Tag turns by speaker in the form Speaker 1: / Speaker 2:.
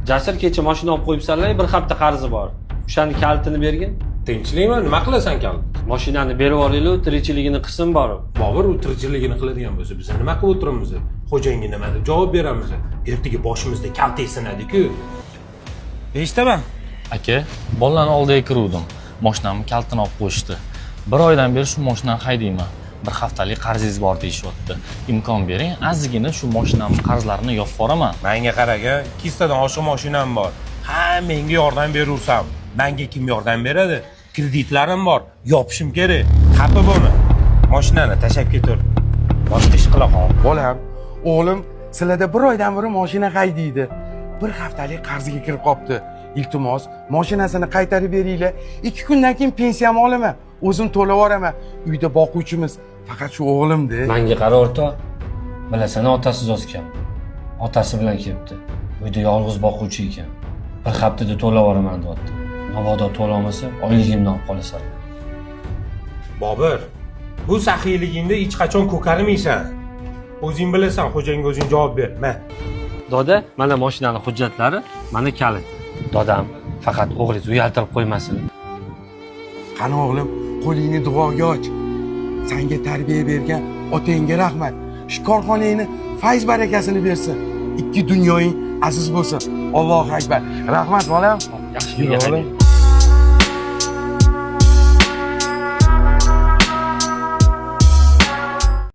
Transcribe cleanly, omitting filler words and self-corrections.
Speaker 1: Jasur kecha mashina olib qo'yibsanlar, bir hafta qarzi bor. O'shani kalitini bergin.
Speaker 2: Tinchlikmi? Nima qilasan kalit?
Speaker 1: Mashinani berib olaylik, tirikchiligini qilsin borib.
Speaker 2: Bobur u tirikchiligini qiladigan bo'lsa, biz nima qilib o'tiramiz? Xo'jayinga nima deb javob beramiz? Ertaga boshimizda kaltak sinadi-ku.
Speaker 3: Eshitaman.
Speaker 4: Aka, bolalarni oldiga kiruvdim. Mashinamni kalitini olib qo'yishdi. Bir oydan beri shu mashinani haydayman. Bir haftalik qarzingiz bor deyishyapti. Imkon bering, ozgina shu mashinamni qarzlarini yopib yuboraman.
Speaker 2: Menga qaraga, 200 tadan oshiq mashinam bor. Ha, menga yordam beraversam. Menga kim yordam beradi? Kreditlarim bor, yopishim kerak. Xafa bo'lma. Mashinani tashab ketur. Boshqa ish qila qol.
Speaker 3: Bolam, o'g'lim sizlarda bir oydan beri mashina haydaydi. Bir haftalik qarziga kirib qopti. Iltimos, mashinasini qaytarib beringlar. 2 kundan keyin pensiyamni olaman. O'zim to'lab yuboraman. Uyda boquvchimiz faqat shu o'g'limda.
Speaker 1: Menga qara o'rtoq. Bilasan, otasiz o'sgan. Otasi bilan kelibdi. Uyda yolg'iz boquvchi ekan. Bir haftada to'lab yuboraman deyapti. Mabodo to'lamasa, oyligimni olib qolasan.
Speaker 2: Bobur, bu saxiyligingda hech qachon ko'karmaysan. O'zing bilasan, xo'jangga o'zing javob ber. Ma.
Speaker 1: Doda, mana mashinani hujjatlari, mana kalit. Dodam, faqat o'g'lingiz uyaltirib qo'ymasin.
Speaker 3: Qani o'g'lim, qo'lingni duoga och. Senga tarbiya bergan otangga rahmat. Shu korxonangni fayz barakasini bersin. Ikki dunyoing aziz bo'lsin. Allohu akbar. Rahmat bolam.
Speaker 1: Yaxshi yur,